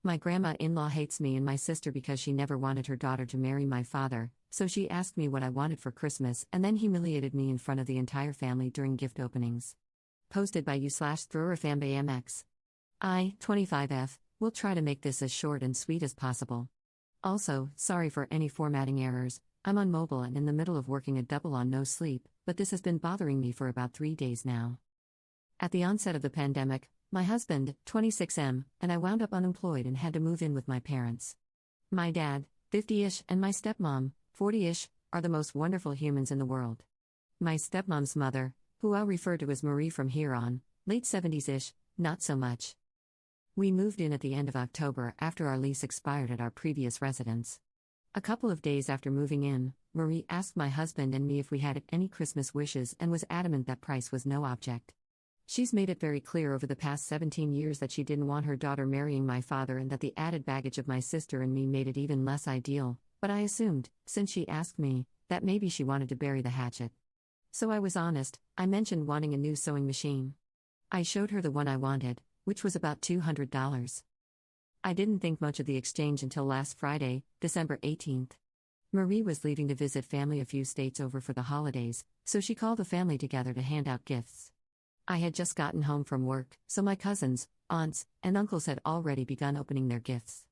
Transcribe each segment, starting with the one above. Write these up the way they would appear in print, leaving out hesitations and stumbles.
My grandma-in-law hates me and my sister because she never wanted her daughter to marry my father, so she asked me what I wanted for Christmas and then humiliated me in front of the entire family during gift openings. Posted by u/ThrowerFanBayMX. I, 25F, will try to make this as short and sweet as possible. Also, sorry for any formatting errors, I'm on mobile and in the middle of working a double on no sleep, but this has been bothering me for about 3 days now. At the onset of the pandemic, my husband, 26M, and I wound up unemployed and had to move in with my parents. My dad, 50-ish, and my stepmom, 40-ish, are the most wonderful humans in the world. My stepmom's mother, who I'll refer to as Marie from here on, late 70s-ish, not so much. We moved in at the end of October after our lease expired at our previous residence. A couple of days after moving in, Marie asked my husband and me if we had any Christmas wishes and was adamant that price was no object. She's made it very clear over the past 17 years that she didn't want her daughter marrying my father and that the added baggage of my sister and me made it even less ideal, but I assumed, since she asked me, that maybe she wanted to bury the hatchet. So I was honest, I mentioned wanting a new sewing machine. I showed her the one I wanted, which was about $200. I didn't think much of the exchange until last Friday, December 18th. Marie was leaving to visit family a few states over for the holidays, so she called the family together to hand out gifts. I had just gotten home from work, so my cousins, aunts, and uncles had already begun opening their gifts.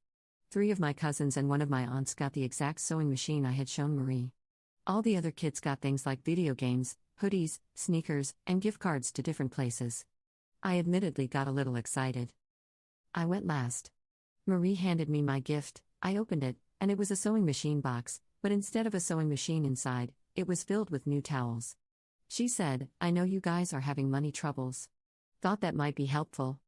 3 of my cousins and 1 of my aunts got the exact sewing machine I had shown Marie. All the other kids got things like video games, hoodies, sneakers, and gift cards to different places. I admittedly got a little excited. I went last. Marie handed me my gift, I opened it, and it was a sewing machine box, but instead of a sewing machine inside, it was filled with new towels. She said, "I know you guys are having money troubles. Thought that might be helpful."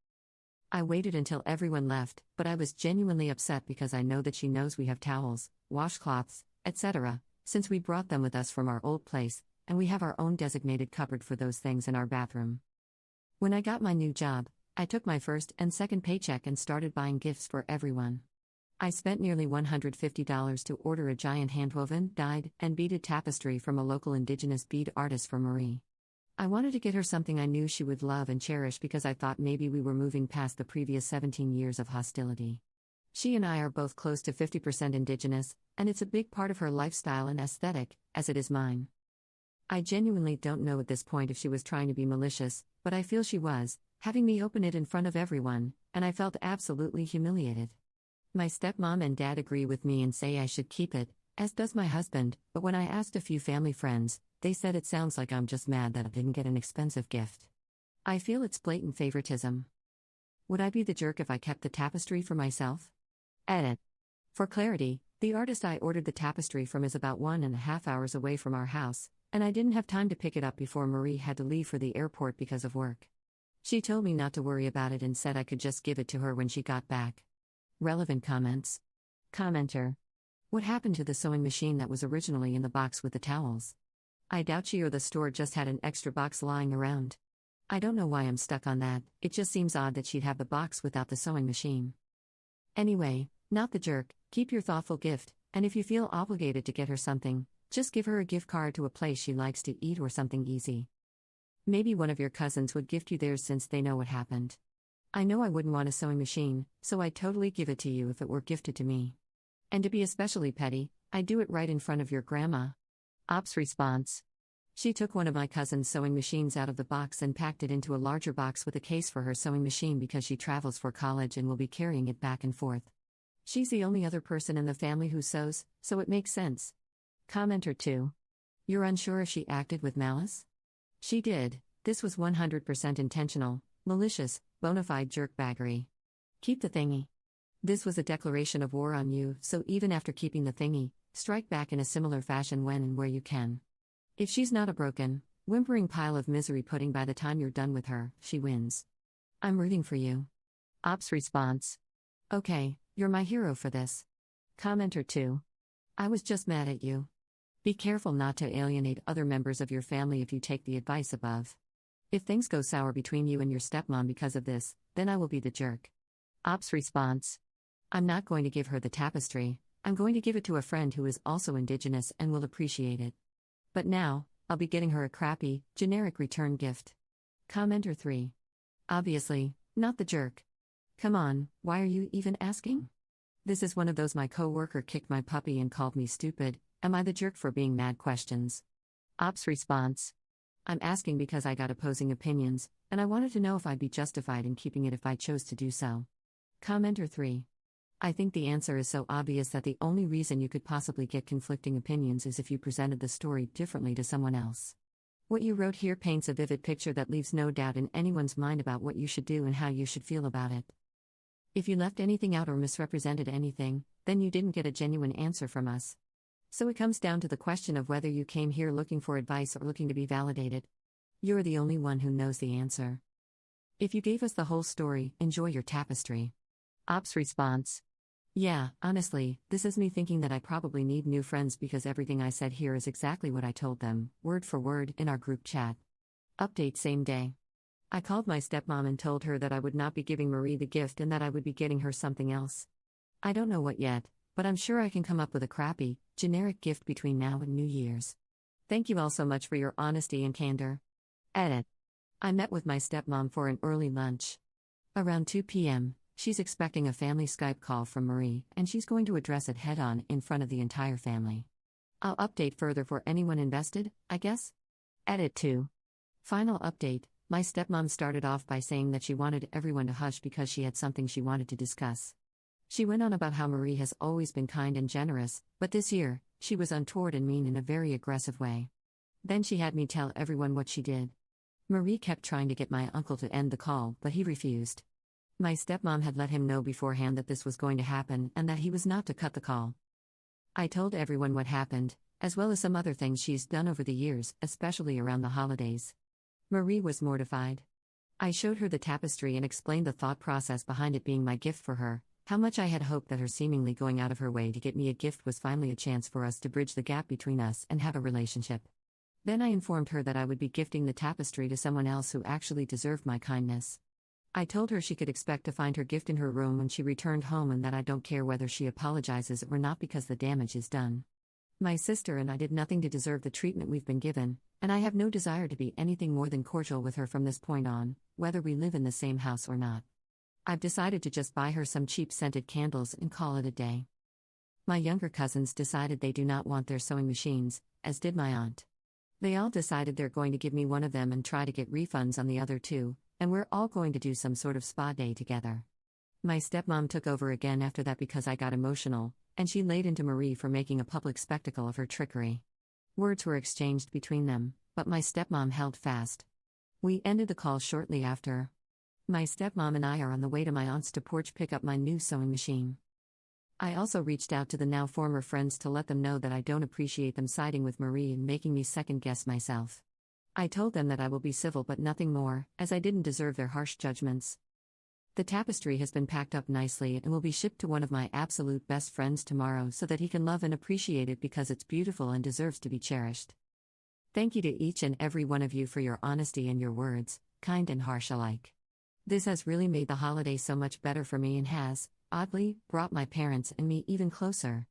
I waited until everyone left, but I was genuinely upset because I know that she knows we have towels, washcloths, etc., since we brought them with us from our old place, and we have our own designated cupboard for those things in our bathroom. When I got my new job, I took my first and second paycheck and started buying gifts for everyone. I spent nearly $150 to order a giant handwoven, dyed, and beaded tapestry from a local indigenous bead artist for Marie. I wanted to get her something I knew she would love and cherish because I thought maybe we were moving past the previous 17 years of hostility. She and I are both close to 50% indigenous, and it's a big part of her lifestyle and aesthetic, as it is mine. I genuinely don't know at this point if she was trying to be malicious, but I feel she was, having me open it in front of everyone, and I felt absolutely humiliated. My stepmom and dad agree with me and say I should keep it, as does my husband, but when I asked a few family friends, they said it sounds like I'm just mad that I didn't get an expensive gift. I feel it's blatant favoritism. Would I be the jerk if I kept the tapestry for myself? Edit. For clarity, the artist I ordered the tapestry from is about 1.5 hours away from our house, and I didn't have time to pick it up before Marie had to leave for the airport because of work. She told me not to worry about it and said I could just give it to her when she got back. Relevant comments. Commenter. What happened to the sewing machine that was originally in the box with the towels? I doubt she or the store just had an extra box lying around. I don't know why I'm stuck on that, it just seems odd that she'd have the box without the sewing machine. Anyway, not the jerk, keep your thoughtful gift, and if you feel obligated to get her something, just give her a gift card to a place she likes to eat or something easy. Maybe one of your cousins would gift you theirs since they know what happened. I know I wouldn't want a sewing machine, so I'd totally give it to you if it were gifted to me. And to be especially petty, I'd do it right in front of your grandma. Ops response. She took one of my cousin's sewing machines out of the box and packed it into a larger box with a case for her sewing machine because she travels for college and will be carrying it back and forth. She's the only other person in the family who sews, so it makes sense. Commenter 2. You're unsure if she acted with malice? She did. This was 100% intentional, malicious, bona fide jerkbaggery. Keep the thingy. This was a declaration of war on you, so even after keeping the thingy, strike back in a similar fashion when and where you can. If she's not a broken, whimpering pile of misery pudding by the time you're done with her, she wins. I'm rooting for you. Ops response. Okay, you're my hero for this. Commenter 2. I was just mad at you. Be careful not to alienate other members of your family if you take the advice above. If things go sour between you and your stepmom because of this, then I will be the jerk. Ops response. I'm not going to give her the tapestry, I'm going to give it to a friend who is also indigenous and will appreciate it. But now, I'll be getting her a crappy, generic return gift. Commenter 3. Obviously, not the jerk. Come on, why are you even asking? This is one of those my coworker kicked my puppy and called me stupid. Am I the jerk for being mad questions? Ops response. I'm asking because I got opposing opinions, and I wanted to know if I'd be justified in keeping it if I chose to do so. Commenter 3. I think the answer is so obvious that the only reason you could possibly get conflicting opinions is if you presented the story differently to someone else. What you wrote here paints a vivid picture that leaves no doubt in anyone's mind about what you should do and how you should feel about it. If you left anything out or misrepresented anything, then you didn't get a genuine answer from us. So it comes down to the question of whether you came here looking for advice or looking to be validated. You're the only one who knows the answer. If you gave us the whole story, enjoy your tapestry. Ops response. Yeah, honestly, this is me thinking that I probably need new friends because everything I said here is exactly what I told them, word for word, in our group chat. Update same day. I called my stepmom and told her that I would not be giving Marie the gift and that I would be getting her something else. I don't know what yet, but I'm sure I can come up with a crappy, generic gift between now and New Year's. Thank you all so much for your honesty and candor. Edit. I met with my stepmom for an early lunch. Around 2 p.m., she's expecting a family Skype call from Marie, and she's going to address it head-on in front of the entire family. I'll update further for anyone invested, I guess? Edit 2. Final update. My stepmom started off by saying that she wanted everyone to hush because she had something she wanted to discuss. She went on about how Marie has always been kind and generous, but this year, she was untoward and mean in a very aggressive way. Then she had me tell everyone what she did. Marie kept trying to get my uncle to end the call, but he refused. My stepmom had let him know beforehand that this was going to happen and that he was not to cut the call. I told everyone what happened, as well as some other things she's done over the years, especially around the holidays. Marie was mortified. I showed her the tapestry and explained the thought process behind it being my gift for her, how much I had hoped that her seemingly going out of her way to get me a gift was finally a chance for us to bridge the gap between us and have a relationship. Then I informed her that I would be gifting the tapestry to someone else who actually deserved my kindness. I told her she could expect to find her gift in her room when she returned home and that I don't care whether she apologizes or not because the damage is done. My sister and I did nothing to deserve the treatment we've been given, and I have no desire to be anything more than cordial with her from this point on, whether we live in the same house or not. I've decided to just buy her some cheap scented candles and call it a day. My younger cousins decided they do not want their sewing machines, as did my aunt. They all decided they're going to give me one of them and try to get refunds on the other two, and we're all going to do some sort of spa day together. My stepmom took over again after that because I got emotional, and she laid into Marie for making a public spectacle of her trickery. Words were exchanged between them, but my stepmom held fast. We ended the call shortly after. My stepmom and I are on the way to my aunt's to porch pick up my new sewing machine. I also reached out to the now former friends to let them know that I don't appreciate them siding with Marie and making me second-guess myself. I told them that I will be civil but nothing more, as I didn't deserve their harsh judgments. The tapestry has been packed up nicely and will be shipped to one of my absolute best friends tomorrow so that he can love and appreciate it because it's beautiful and deserves to be cherished. Thank you to each and every one of you for your honesty and your words, kind and harsh alike. This has really made the holiday so much better for me and has, oddly, brought my parents and me even closer.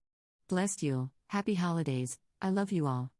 Blessed Yule, happy holidays, I love you all.